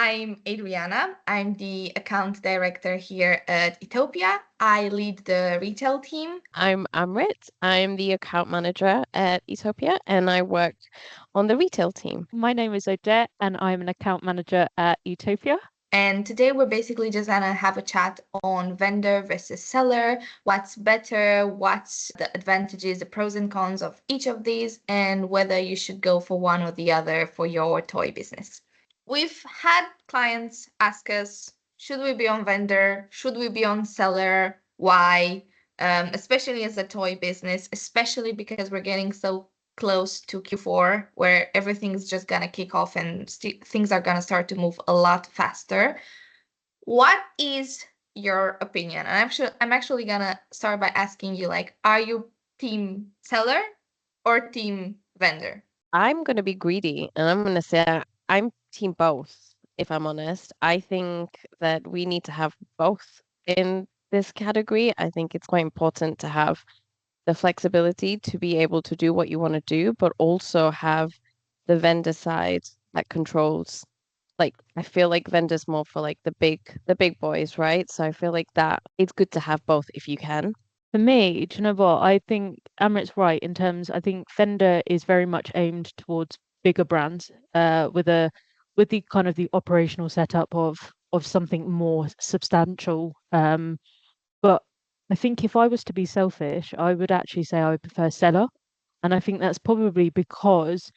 I'm Adriana. I'm the account director here at Ethiopia. I lead the retail team. I'm Amrit. I'm the account manager at Ethiopia and I work on the retail team. My name is Odette, and I'm an account manager at Utopia. And today we're basically just gonna have a chat on vendor versus seller, what's better, what's the advantages, the pros and cons of each of these, and whether you should go for one or the other for your toy business. We've had clients ask us, should we be on vendor? Should we be on seller? Why? Especially as a toy business, especially because we're getting so close to Q4, where everything's just gonna kick off and things are gonna start to move a lot faster. What is your opinion? And I'm actually gonna start by asking you, like, are you team seller or team vendor? I'm going to be greedy and I'm going to say I'm team both, if I'm honest. I think that we need to have both in this category. I think it's quite important to have the flexibility to be able to do what you want to do, but also have the vendor side that controls. Like I feel like vendors more for like the big boys, right? So I feel like that it's good to have both if you can. For me, do you know what? I think Amrit's right in terms, I think Fender is very much aimed towards bigger brands, with the kind of the operational setup of something more substantial. But I think if I was to be selfish, I would actually say I would prefer seller. And I think that's probably because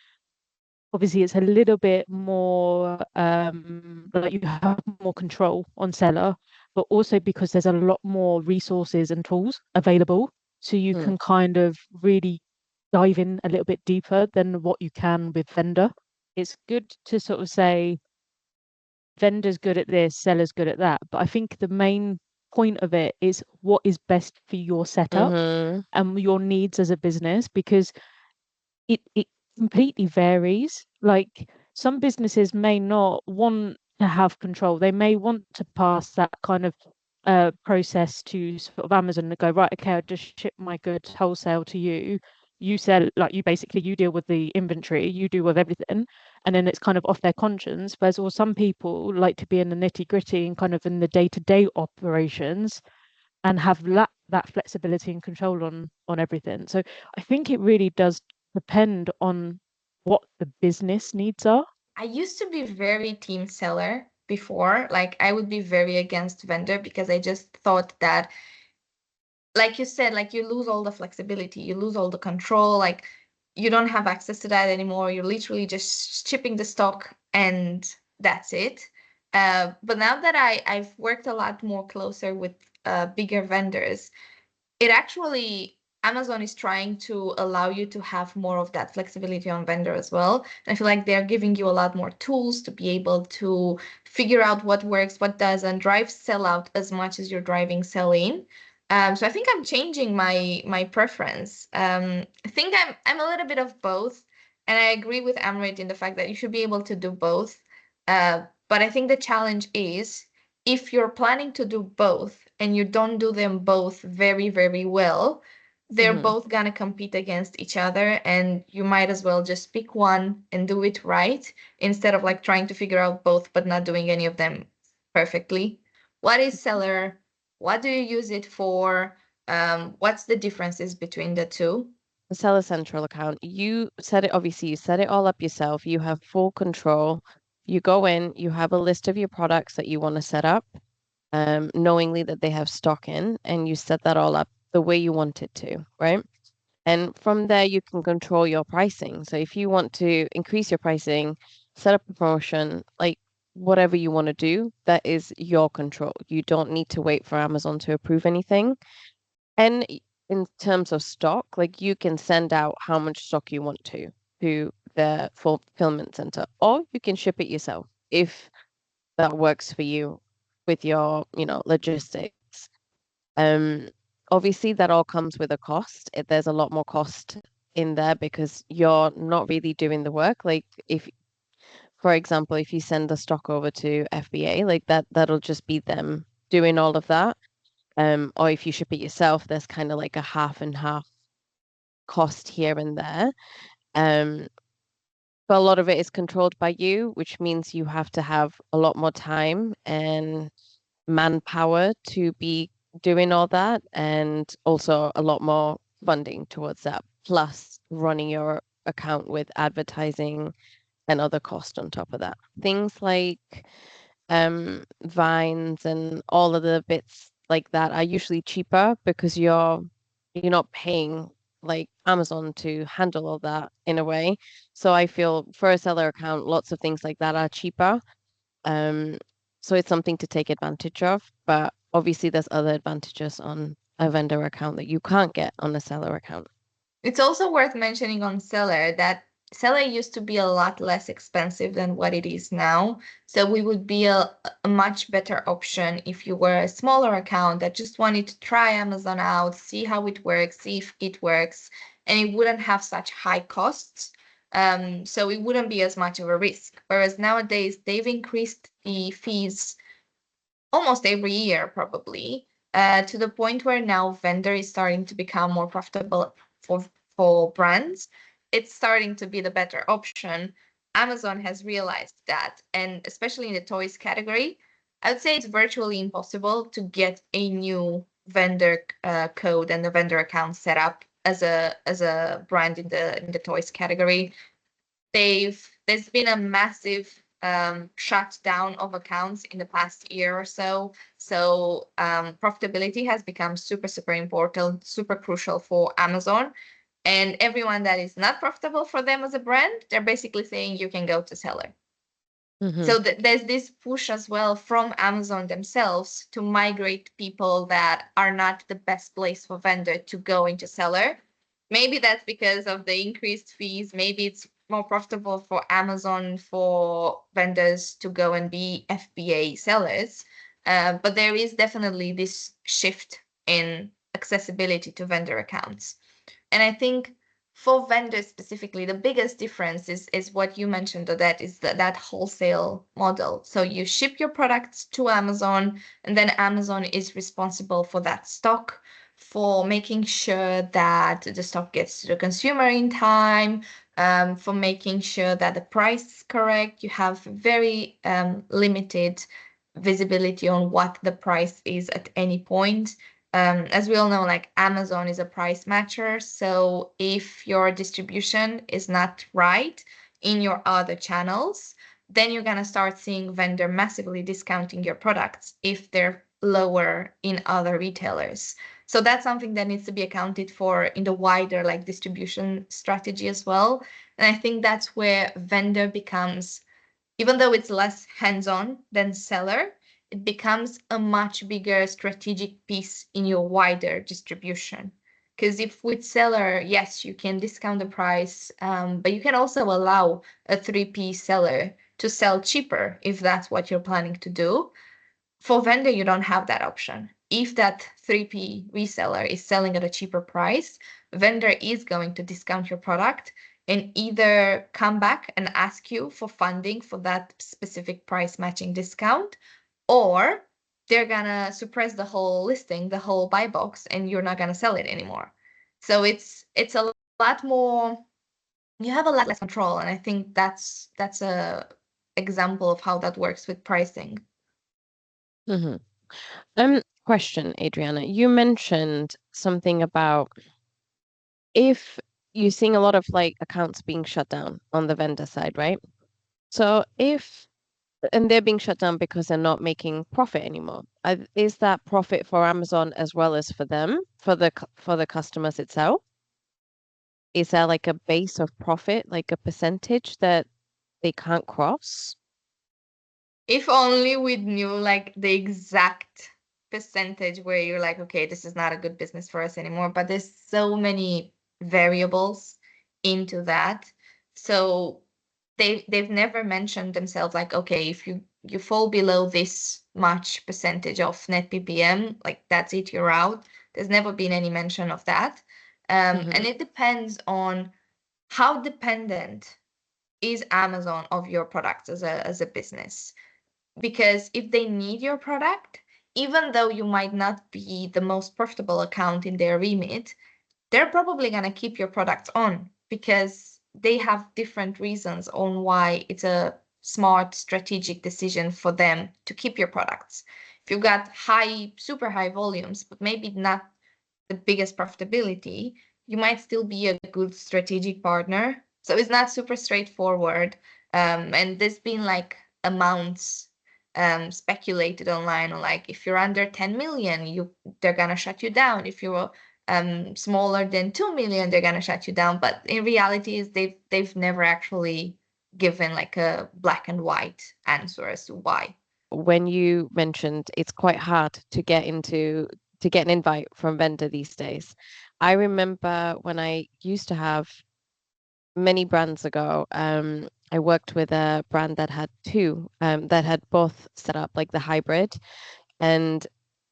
obviously it's a little bit more like you have more control on seller, but also because there's a lot more resources and tools available, so you Hmm. can kind of really dive in a little bit deeper than what you can with vendor. It's good to sort of say vendor's good at this, seller's good at that, but I think the main point of it is what is best for your setup Mm-hmm. and your needs as a business, because it completely varies. Like some businesses may not want to have control. They may want to pass that kind of process to sort of Amazon and go, right, okay, I'll just ship my goods wholesale to you. You sell, like, you basically you deal with the inventory, you deal with everything, and then it's kind of off their conscience. Whereas or some people like to be in the nitty-gritty and kind of in the day-to-day operations and have that flexibility and control on everything. So I think it really does depend on what the business needs are. I used to be very team seller before. Like, I would be very against vendor because I just thought that, like you said, like you lose all the flexibility, you lose all the control, like you don't have access to that anymore. You're literally just shipping the stock and that's it. But now that I've worked a lot more closer with bigger vendors, it actually Amazon is trying to allow you to have more of that flexibility on vendor as well. And I feel like they're giving you a lot more tools to be able to figure out what works, what doesn't, drive sell out as much as you're driving sell in. So I think I'm changing my preference. I think I'm a little bit of both, and I agree with Amrit in the fact that you should be able to do both. But I think the challenge is if you're planning to do both and you don't do them both very, very well, they're Mm-hmm. both gonna compete against each other, and you might as well just pick one and do it right instead of like trying to figure out both but not doing any of them perfectly. What is seller? What do you use it for? What's the differences between the two? The Seller Central account, you set it, obviously, you set it all up yourself. You have full control. You go in, you have a list of your products that you want to set up, knowingly that they have stock in, and you set that all up the way you want it to, right? And from there, you can control your pricing. So if you want to increase your pricing, set up a promotion, like whatever you want to do, that is your control. You don't need to wait for Amazon to approve anything. And in terms of stock, like you can send out how much stock you want to the fulfillment center, or you can ship it yourself if that works for you with your, logistics. Um, Obviously that all comes with a cost. There's a lot more cost in there because you're not really doing the work. Like if, for example, if you send the stock over to FBA, like that'll just be them doing all of that. Or if you ship it yourself, there's kind of like a half and half cost here and there. Um, but a lot of it is controlled by you, which means you have to have a lot more time and manpower to be doing all that, and also a lot more funding towards that, plus running your account with advertising and other costs on top of that. Things like Vines and all of the bits like that are usually cheaper because you're not paying like Amazon to handle all that in a way. So I feel for a seller account, lots of things like that are cheaper. Um, so it's something to take advantage of, but obviously there's other advantages on a vendor account that you can't get on a seller account. It's also worth mentioning on Seller that Seller used to be a lot less expensive than what it is now. So we would be a much better option if you were a smaller account that just wanted to try Amazon out, see how it works, see if it works, and it wouldn't have such high costs. So it wouldn't be as much of a risk. Whereas nowadays they've increased the fees almost every year, probably, to the point where now vendor is starting to become more profitable for brands. It's starting to be the better option. Amazon has realized that, and especially in the toys category, I would say it's virtually impossible to get a new vendor code and the vendor account set up as a brand in the toys category. There's been a massive shutdown of accounts in the past year or so. So profitability has become super important, super crucial for Amazon. And everyone that is not profitable for them as a brand, they're basically saying you can go to Seller. So there's this push as well from Amazon themselves to migrate people that are not the best place for vendor to go into Seller. Maybe that's because of the increased fees. Maybe it's more profitable for Amazon for vendors to go and be FBA sellers. But there is definitely this shift in accessibility to vendor accounts. And I think for vendors specifically, the biggest difference is what you mentioned, Odette, is that wholesale model. So you ship your products to Amazon, and then Amazon is responsible for that stock, for making sure that the stock gets to the consumer in time, for making sure that the price is correct. You have very limited visibility on what the price is at any point. As we all know, like Amazon is a price matcher. So if your distribution is not right in your other channels, then you're going to start seeing vendor massively discounting your products if they're lower in other retailers. So that's something that needs to be accounted for in the wider like distribution strategy as well. And I think that's where vendor becomes, even though it's less hands-on than seller, it becomes a much bigger strategic piece in your wider distribution. Because if with seller, yes, you can discount the price, but you can also allow a 3P seller to sell cheaper if that's what you're planning to do. For vendor, you don't have that option. If that 3P reseller is selling at a cheaper price, vendor is going to discount your product and either come back and ask you for funding for that specific price matching discount, or they're gonna suppress the whole listing, the whole buy box, and you're not gonna sell it anymore. So it's a lot more, you have a lot less control, and I think that's a example of how that works with pricing. Question, Adriana. You mentioned something about if you're seeing a lot of like accounts being shut down on the vendor side, right? So and they're being shut down because they're not making profit anymore. Is that profit for Amazon as well as for them, for the customers itself? Is there like a base of profit, like a percentage that they can't cross? If only we knew like the exact percentage where you're like, okay, this is not a good business for us anymore. But there's so many variables into that. So they've never mentioned themselves like, okay, if you fall below this much percentage of net PPM, like that's it, you're out. There's never been any mention of that. And it depends on how dependent is Amazon of your products as a business. Because if they need your product, even though you might not be the most profitable account in their remit, they're probably going to keep your products on because they have different reasons on why it's a smart strategic decision for them to keep your products. If you've got super high volumes, but maybe not the biggest profitability, you might still be a good strategic partner. So it's not super straightforward. And there's been like amounts speculated online, on like if you're under 10 million, they're gonna shut you down. If you're smaller than 2 million, they're gonna shut you down. But in reality, is they've never actually given like a black and white answer as to why. When you mentioned it's quite hard to get an invite from vendor these days. I remember when I used to have many brands ago, I worked with a brand that had two, that had both set up like the hybrid, and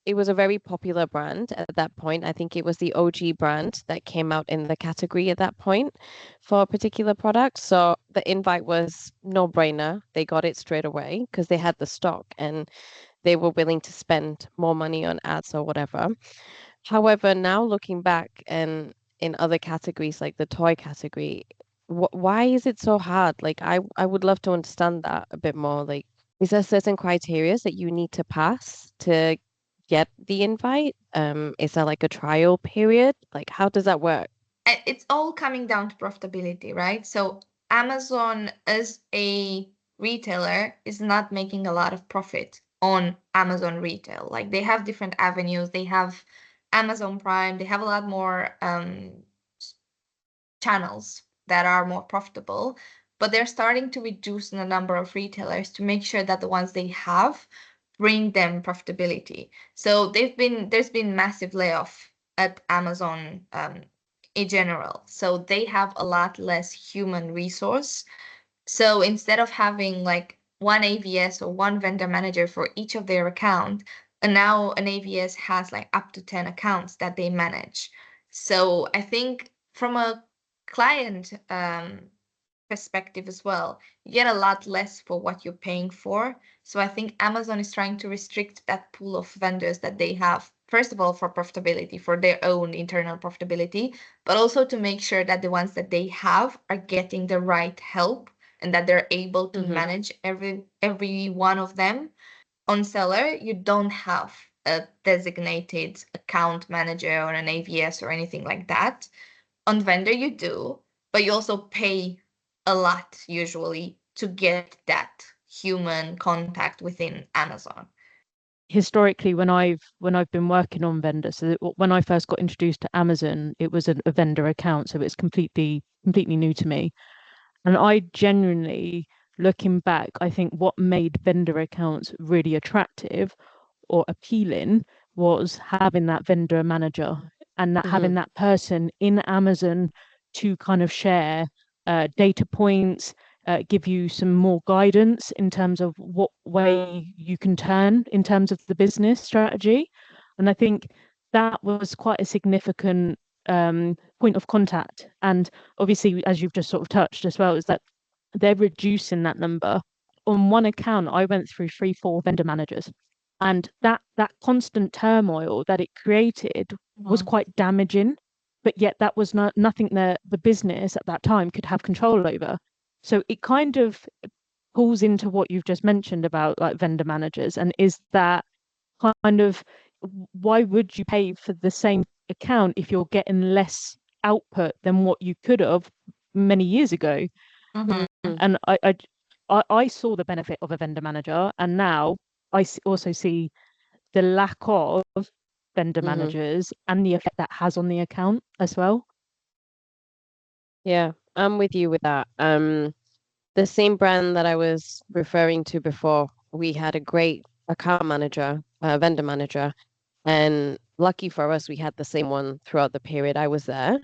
it was a very popular brand at that point. I think it was the OG brand that came out in the category at that point for a particular product. So the invite was no brainer. They got it straight away because they had the stock and they were willing to spend more money on ads or whatever. However, now looking back and in other categories like the toy category, why is it so hard? Like I would love to understand that a bit more. Like, is there certain criteria that you need to pass to get the invite? Is there like a trial period? Like, how does that work? It's all coming down to profitability, right? So Amazon as a retailer is not making a lot of profit on Amazon retail. Like they have different avenues. They have Amazon Prime. They have a lot more channels that are more profitable, but they're starting to reduce the number of retailers to make sure that the ones they have bring them profitability. So there's been massive layoff at Amazon in general. So they have a lot less human resource. So instead of having like one AVS or one vendor manager for each of their account, and now an AVS has like up to 10 accounts that they manage. So I think from a client perspective as well, you get a lot less for what you're paying for. So I think Amazon is trying to restrict that pool of vendors that they have, first of all, for profitability, for their own internal profitability, but also to make sure that the ones that they have are getting the right help and that they're able to manage every one of them. On seller, you don't have a designated account manager or an AVS or anything like that. On vendor, you do, but you also pay a lot usually to get that human contact within Amazon. Historically, when I've been working on vendors, so when I first got introduced to Amazon, it was a vendor account, so it's completely new to me. And I genuinely, looking back, I think what made vendor accounts really attractive or appealing was having that vendor manager and that having that person in Amazon to kind of share data points, give you some more guidance in terms of what way you can turn in terms of the business strategy. And I think that was quite a significant point of contact. And obviously, as you've just sort of touched as well, is that they're reducing that number. On one account, I went through 3, 4 vendor managers, and that constant turmoil that it created was quite damaging. But yet, that was nothing that the business at that time could have control over. So it kind of pulls into what you've just mentioned about like vendor managers, and is that kind of why would you pay for the same account if you're getting less output than what you could have many years ago? And I saw the benefit of a vendor manager, and now I also see the lack of vendor managers and the effect that has on the account as well. Yeah, I'm with you with that. The same brand that I was referring to before, we had a great account manager, vendor manager, and lucky for us, we had the same one throughout the period I was there.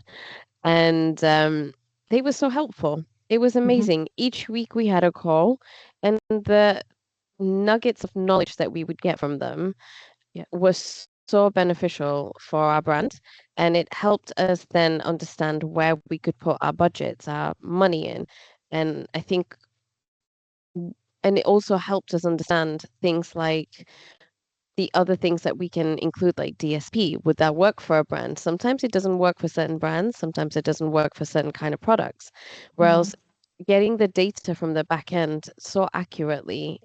And they were so helpful. It was amazing. Each week we had a call, and the nuggets of knowledge that we would get from them was so beneficial for our brand. And it helped us then understand where we could put our budgets, our money in. And I think, and it also helped us understand things like the other things that we can include, like DSP, would that work for a brand? Sometimes it doesn't work for certain brands, sometimes it doesn't work for certain kind of products. Whereas getting the data from the back end so accurately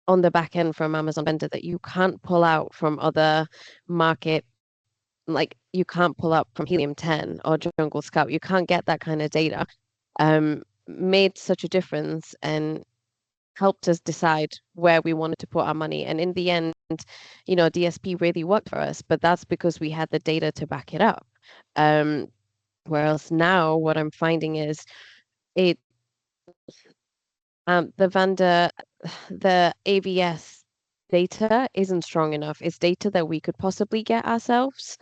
on the back end from Amazon vendor that you can't pull out from other market, like you can't pull up from Helium 10 or Jungle Scout, you can't get that kind of data, made such a difference and helped us decide where we wanted to put our money. And in the end, DSP really worked for us, but that's because we had the data to back it up. Whereas now what I'm finding is it the AVS data isn't strong enough. It's data that we could possibly get ourselves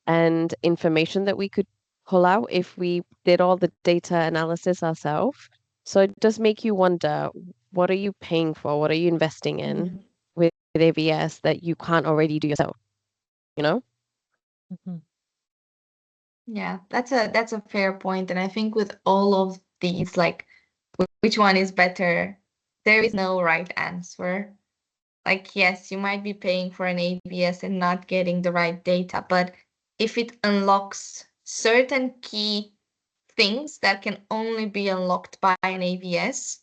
and information that we could pull out if we did all the data analysis ourselves. So it does make you wonder, what are you paying for? What are you investing in with AVS that you can't already do yourself? Yeah, that's a fair point. And I think with all of these, like which one is better, there is no right answer. Like, yes, you might be paying for an AVS and not getting the right data, but if it unlocks certain key things that can only be unlocked by an AVS,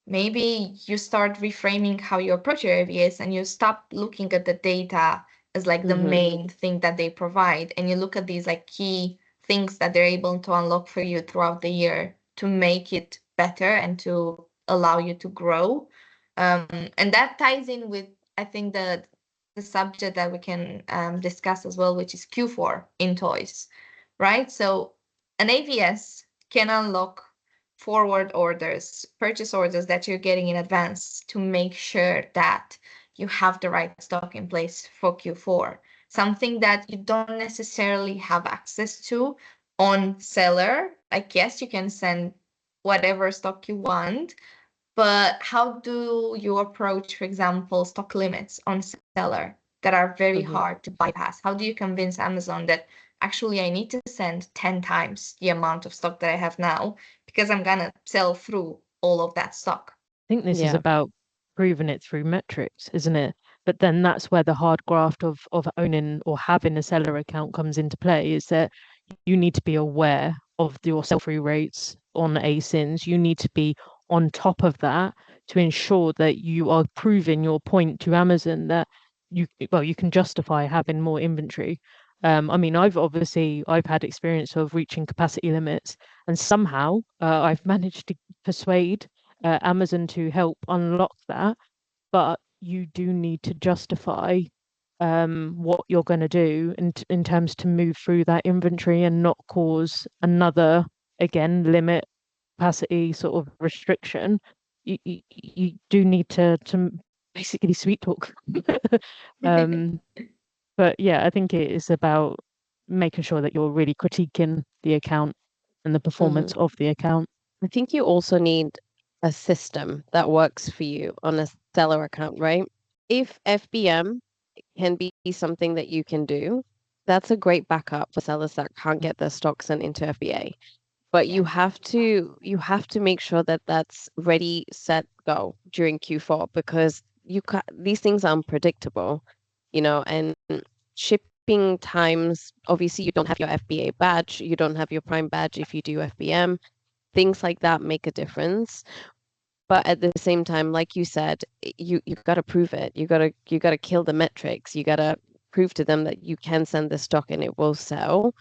maybe you start reframing how you approach your AVS and you stop looking at the data as like the main thing that they provide, and you look at these like key things that they're able to unlock for you throughout the year to make it better and to allow you to grow. And that ties in with, I think, the subject that we can discuss as well, which is Q4 in toys, right? So an AVS can unlock forward orders, purchase orders that you're getting in advance to make sure that you have the right stock in place for Q4. Something that you don't necessarily have access to on seller. Like, yes, you can send whatever stock you want, but how do you approach, for example, stock limits on seller that are very hard to bypass? How do you convince Amazon that actually I need to send 10 times the amount of stock that I have now because I'm gonna sell through all of that stock? I think this is Yeah. about proving it through metrics, isn't it? But then that's where the hard graft of owning or having a seller account comes into play, is that you need to be aware of your sell-through rates on ASINs. You need to be on top of that to ensure that you are proving your point to Amazon that you can justify having more inventory. I mean, I've had experience of reaching capacity limits, and somehow I've managed to persuade Amazon to help unlock that. But you do need to justify what you're going to do in terms to move through that inventory and not cause another, again, limit capacity sort of restriction. You do need to basically sweet talk. But yeah, I think it is about making sure that you're really critiquing the account and the performance of the account. I think you also need a system that works for you on a seller account, right? If FBM can be something that you can do, that's a great backup for sellers that can't get their stock sent into FBA. But you have to make sure that that's ready, set, go during Q4, because these things are unpredictable, and shipping times, obviously you don't have your FBA badge, you don't have your Prime badge if you do FBM. Things like that make a difference. But at the same time, like you said, you've got to prove it. You got to kill the metrics. You got to prove to them that you can send the stock and it will sell.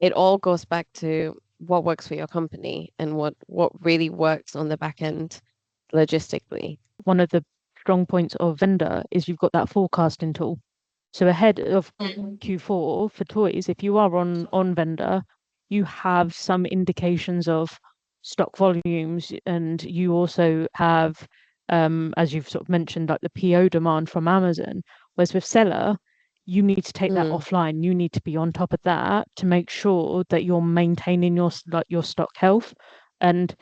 It all goes back to what works for your company and what really works on the back end logistically. One of the strong points of vendor is you've got that forecasting tool. So ahead of Q4 for toys, if you are on vendor, you have some indications of stock volumes, and you also have, as you've sort of mentioned, like the PO demand from Amazon. Whereas with seller, you need to take that offline. You need to be on top of that to make sure that you're maintaining your stock health, and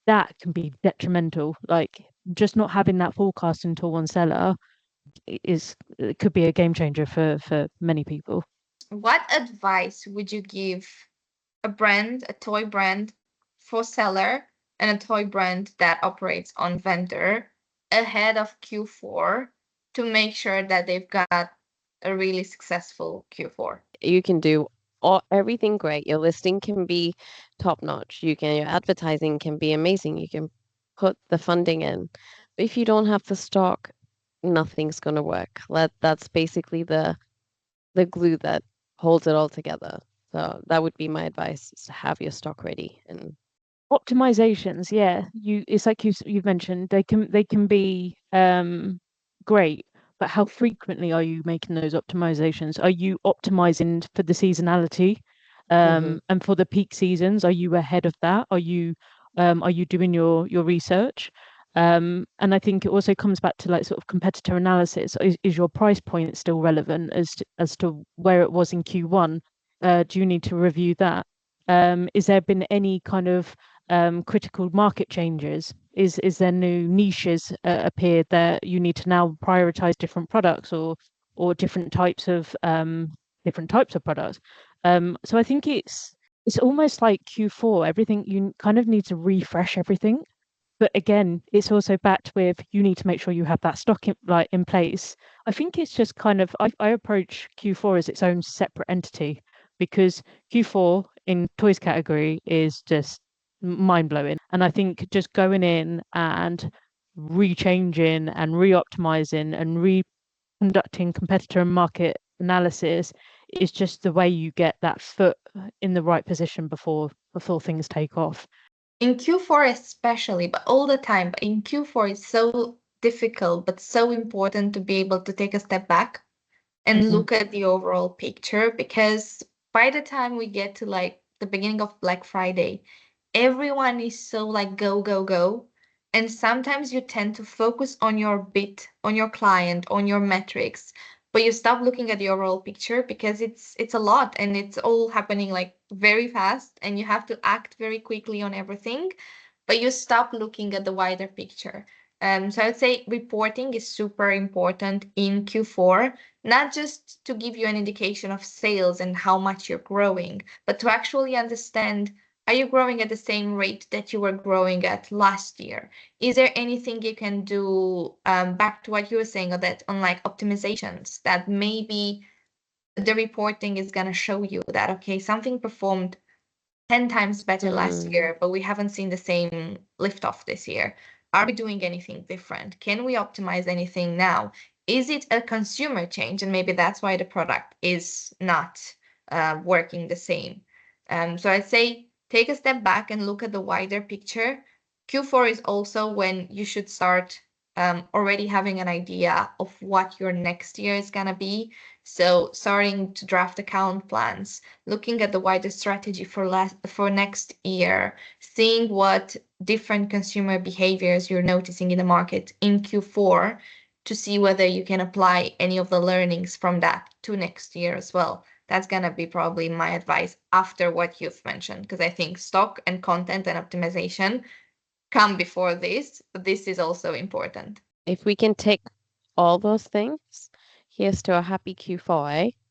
that can be detrimental. Like, just not having that forecasting tool on seller it could be a game changer for many people. What advice would you give a toy brand for seller and a toy brand that operates on vendor ahead of Q4 to make sure that they've got a really successful Q4. You can do everything great. Your listing can be top notch. Your advertising can be amazing. You can put the funding in. But if you don't have the stock, nothing's gonna work. That's basically the glue that holds it all together. So that would be my advice, is to have your stock ready. And Optimizations, yeah, it's like you've mentioned, they can be great, but how frequently are you making those optimizations? Are you optimizing for the seasonality Mhm. and for the peak seasons? Are you ahead of that? Are you doing your research? And I think it also comes back to like sort of competitor analysis. Is your price point still relevant as to where it was in Q1? Do you need to review that? Is there been any kind of critical market changes? Is there new niches appeared that you need to now prioritize different products or different types of products? So I think it's almost like Q4. Everything you kind of need to refresh everything. But again, it's also backed with you need to make sure you have that stock in place. I think it's just kind of I approach Q4 as its own separate entity because Q4 in toys category is just mind blowing. And I think just going in and rechanging and re-optimizing and conducting competitor and market analysis is just the way you get that foot in the right position before things take off. In Q4 especially, but all the time, but in Q4 it's so difficult but so important to be able to take a step back and look at the overall picture, because by the time we get to like the beginning of Black Friday, everyone is so like go, go, go. And sometimes you tend to focus on your bit, on your client, on your metrics, but you stop looking at the overall picture because it's a lot and it's all happening like very fast and you have to act very quickly on everything, but you stop looking at the wider picture. So I would say reporting is super important in Q4, not just to give you an indication of sales and how much you're growing, but to actually understand, are you growing at the same rate that you were growing at last year? Is there anything you can do, back to what you were saying, that on like optimizations that maybe the reporting is going to show you that, okay, something performed 10 times better last year, but we haven't seen the same lift off this year. Are we doing anything different? Can we optimize anything now? Is it a consumer change? And maybe that's why the product is not working the same. So I'd say take a step back and look at the wider picture. Q4 is also when you should start already having an idea of what your next year is going to be. So starting to draft account plans, looking at the wider strategy for next year, seeing what different consumer behaviors you're noticing in the market in Q4 to see whether you can apply any of the learnings from that to next year as well. That's going to be probably my advice after what you've mentioned, because I think stock and content and optimization come before this, but this is also important. If we can tick all those things, here's to a happy Q4.